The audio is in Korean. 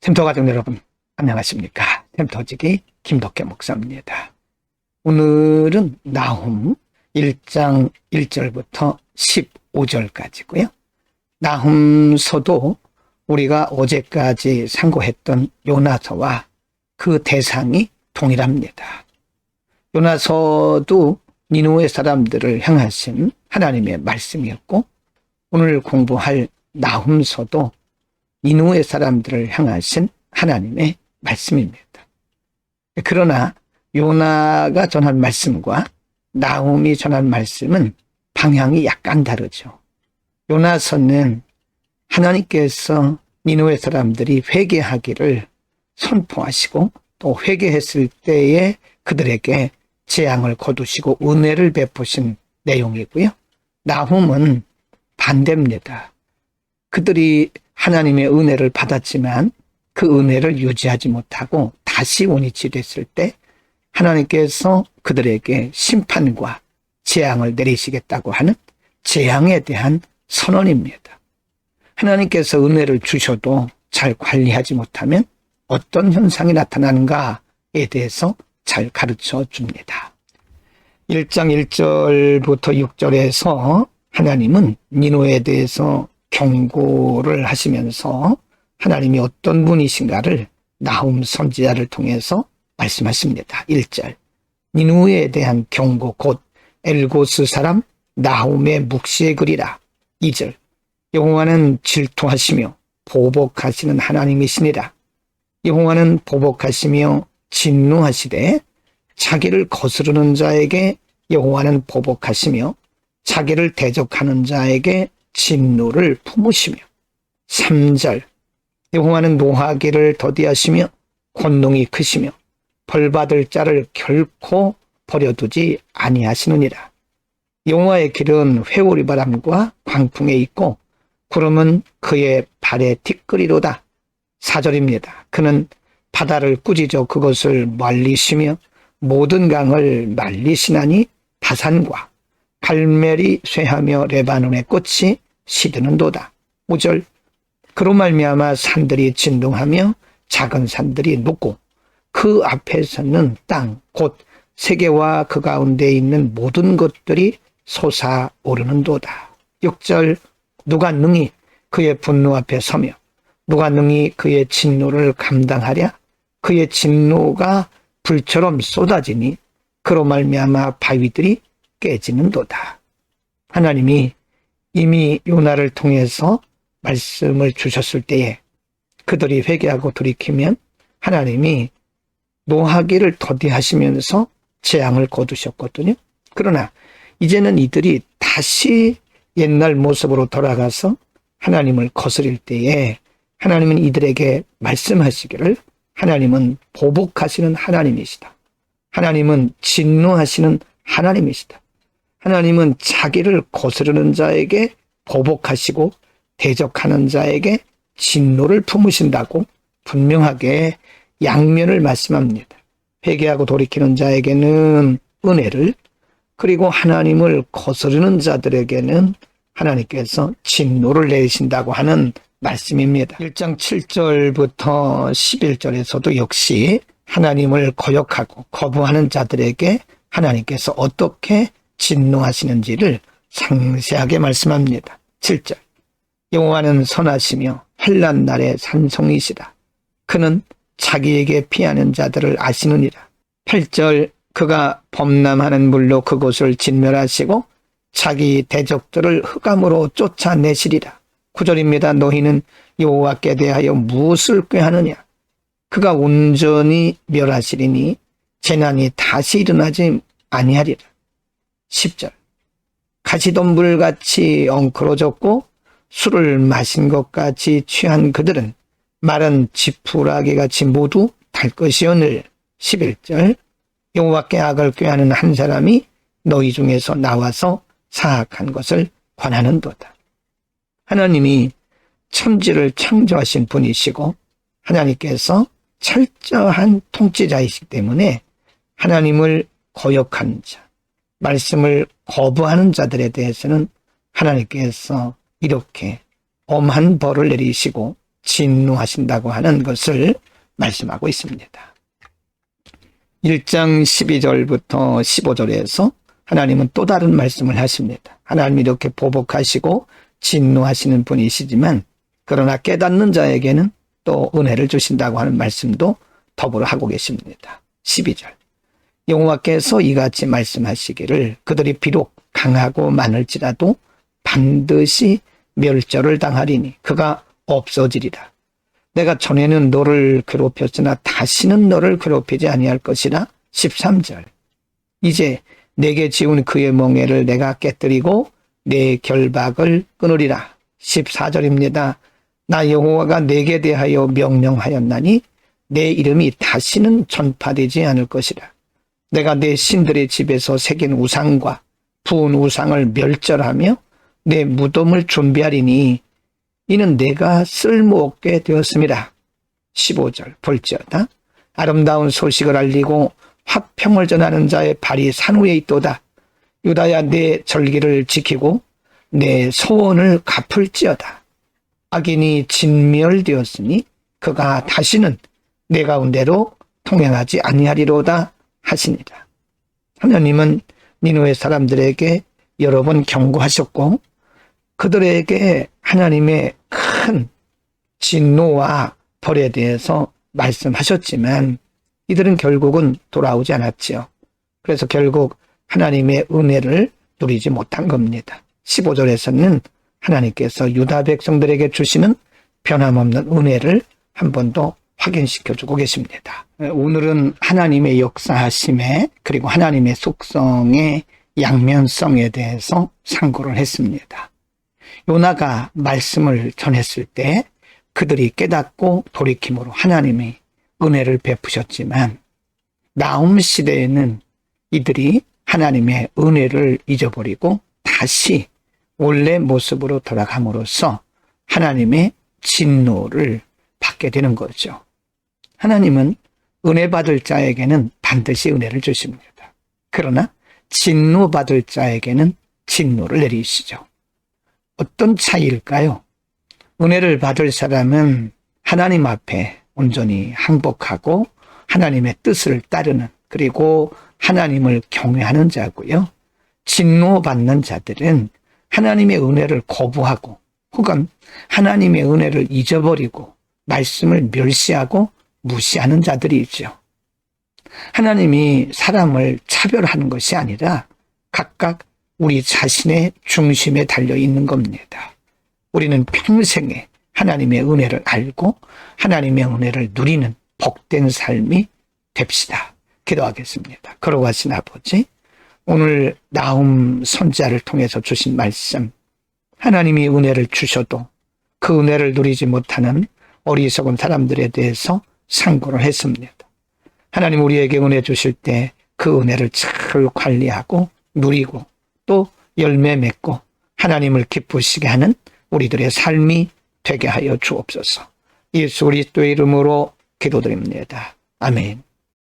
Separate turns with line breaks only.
샘터 가족 여러분, 안녕하십니까? 샘터지기 김덕회 목사입니다. 오늘은 나훔 1장 1절부터 15절까지고요. 나훔서도 우리가 어제까지 상고했던 요나서와 그 대상이 동일합니다. 요나서도 니느웨 사람들을 향하신 하나님의 말씀이었고, 오늘 공부할 나훔서도 니느웨 사람들을 향하신 하나님의 말씀입니다. 그러나 요나가 전한 말씀과 나훔이 전한 말씀은 방향이 약간 다르죠. 요나서는 하나님께서 니느웨 사람들이 회개하기를 선포하시고, 또 회개했을 때에 그들에게 재앙을 거두시고 은혜를 베푸신 내용이고요. 나훔은 반대입니다. 그들이 하나님의 은혜를 받았지만 그 은혜를 유지하지 못하고 다시 원위치 됐을 때 하나님께서 그들에게 심판과 재앙을 내리시겠다고 하는 재앙에 대한 선언입니다. 하나님께서 은혜를 주셔도 잘 관리하지 못하면 어떤 현상이 나타나는가에 대해서 잘 가르쳐 줍니다. 1장 1절부터 6절에서 하나님은 니느웨에 대해서 경고를 하시면서 하나님이 어떤 분이신가를 나훔 선지자를 통해서 말씀하십니다. 1절, 니느웨에 대한 경고 곧 엘고스 사람 나훔의 묵시의 글이라. 2절, 여호와는 질투하시며 보복하시는 하나님이시니라. 여호와는 보복하시며 진노하시되 자기를 거스르는 자에게 여호와는 보복하시며 자기를 대적하는 자에게 진노를 품으시며. 3절, 여호와는 노하기를 더디하시며 권능이 크시며 벌받을 자를 결코 버려두지 아니하시느니라. 여호와의 길은 회오리 바람과 광풍에 있고 구름은 그의 발에 티끌이로다. 4절입니다. 그는 바다를 꾸짖어 그것을 말리시며 모든 강을 말리시나니 바산과 갈멜이 쇠하며 레바논의 꽃이 시드는도다. 5절, 그로 말미암아 산들이 진동하며 작은 산들이 녹고 그 앞에서는 땅 곧 세계와 그 가운데 있는 모든 것들이 솟아오르는도다. 6절, 누가 능히 그의 분노 앞에 서며 누가 능히 그의 진노를 감당하랴. 그의 진노가 불처럼 쏟아지니 그로 말미암아 바위들이 깨지는도다. 하나님이 이미 요나를 통해서 말씀을 주셨을 때에 그들이 회개하고 돌이키면 하나님이 노하기를 더디하시면서 재앙을 거두셨거든요. 그러나 이제는 이들이 다시 옛날 모습으로 돌아가서 하나님을 거스릴 때에 하나님은 이들에게 말씀하시기를 하나님은 보복하시는 하나님이시다. 하나님은 진노하시는 하나님이시다. 하나님은 자기를 거스르는 자에게 보복하시고 대적하는 자에게 진노를 품으신다고 분명하게 양면을 말씀합니다. 회개하고 돌이키는 자에게는 은혜를, 그리고 하나님을 거스르는 자들에게는 하나님께서 진노를 내리신다고 하는 말씀입니다. 1장 7절부터 11절에서도 역시 하나님을 거역하고 거부하는 자들에게 하나님께서 어떻게 진노하시는지를 상세하게 말씀합니다. 7절, 여호와는 선하시며 환난 날의 산성이시다. 그는 자기에게 피하는 자들을 아시느니라. 8절, 그가 범람하는 물로 그곳을 진멸하시고 자기 대적들을 흑암으로 쫓아내시리라. 9절입니다. 너희는 여호와께 대하여 무엇을 꾀하느냐? 그가 온전히 멸하시리니 재난이 다시 일어나지 아니하리라. 10절, 가시덤불같이 엉클어졌고 술을 마신 것 같이 취한 그들은 마른 지푸라기같이 모두 달 것이오늘. 11절, 여호와께 악을 꾀하는 한 사람이 너희 중에서 나와서 사악한 것을 권하는도다. 하나님이 천지를 창조하신 분이시고 하나님께서 철저한 통치자이시기 때문에 하나님을 거역하는 자, 말씀을 거부하는 자들에 대해서는 하나님께서 이렇게 엄한 벌을 내리시고 진노하신다고 하는 것을 말씀하고 있습니다. 1장 12절부터 15절에서 하나님은 또 다른 말씀을 하십니다. 하나님이 이렇게 보복하시고 진노하시는 분이시지만 그러나 깨닫는 자에게는 또 은혜를 주신다고 하는 말씀도 더불어 하고 계십니다. 12절 여호와께서 이같이 말씀하시기를 그들이 비록 강하고 많을지라도 반드시 멸절을 당하리니 그가 없어지리라. 내가 전에는 너를 괴롭혔으나 다시는 너를 괴롭히지 아니할 것이라. 13절 이제 내게 지운 그의 멍에를 내가 깨뜨리고 내 결박을 끊으리라. 14절입니다. 나 여호와가 내게 대하여 명령하였나니 내 이름이 다시는 전파되지 않을 것이라. 내가 내 신들의 집에서 새긴 우상과 부은 우상을 멸절하며 내 무덤을 준비하리니 이는 내가 쓸모없게 되었음이라. 15절 볼지어다 아름다운 소식을 알리고 화평을 전하는 자의 발이 산 위에 있도다. 유다야 내 절기를 지키고 내 소원을 갚을지어다. 악인이 진멸되었으니 그가 다시는 내 가운데로 통행하지 아니하리로다 하시니라. 하나님은 니느웨 사람들에게 여러 번 경고하셨고 그들에게 하나님의 큰 진노와 벌에 대해서 말씀하셨지만 이들은 결국은 돌아오지 않았지요. 그래서 결국 하나님의 은혜를 누리지 못한 겁니다. 15절에서는 하나님께서 유다 백성들에게 주시는 변함없는 은혜를 한 번 더 확인시켜주고 계십니다. 오늘은 하나님의 역사하심에 그리고 하나님의 속성의 양면성에 대해서 상고를 했습니다. 요나가 말씀을 전했을 때 그들이 깨닫고 돌이킴으로 하나님이 은혜를 베푸셨지만 나움 시대에는 이들이 하나님의 은혜를 잊어버리고 다시 원래 모습으로 돌아감으로써 하나님의 진노를 받게 되는 거죠. 하나님은 은혜 받을 자에게는 반드시 은혜를 주십니다. 그러나 진노 받을 자에게는 진노를 내리시죠. 어떤 차이일까요? 은혜를 받을 사람은 하나님 앞에 온전히 항복하고 하나님의 뜻을 따르는 그리고 하나님을 경외하는 자고요. 진노받는 자들은 하나님의 은혜를 거부하고 혹은 하나님의 은혜를 잊어버리고 말씀을 멸시하고 무시하는 자들이죠. 하나님이 사람을 차별하는 것이 아니라 각각 우리 자신의 중심에 달려 있는 겁니다. 우리는 평생에 하나님의 은혜를 알고 하나님의 은혜를 누리는 복된 삶이 됩시다. 기도하겠습니다. 거룩하신 아버지, 오늘 나움 선지자를 통해서 주신 말씀, 하나님이 은혜를 주셔도 그 은혜를 누리지 못하는 어리석은 사람들에 대해서 상고를 했습니다. 하나님 우리에게 은혜 주실 때 그 은혜를 잘 관리하고 누리고 또 열매 맺고 하나님을 기쁘시게 하는 우리들의 삶이 되게 하여 주옵소서. 예수 그리스도의 이름으로 기도드립니다. 아멘.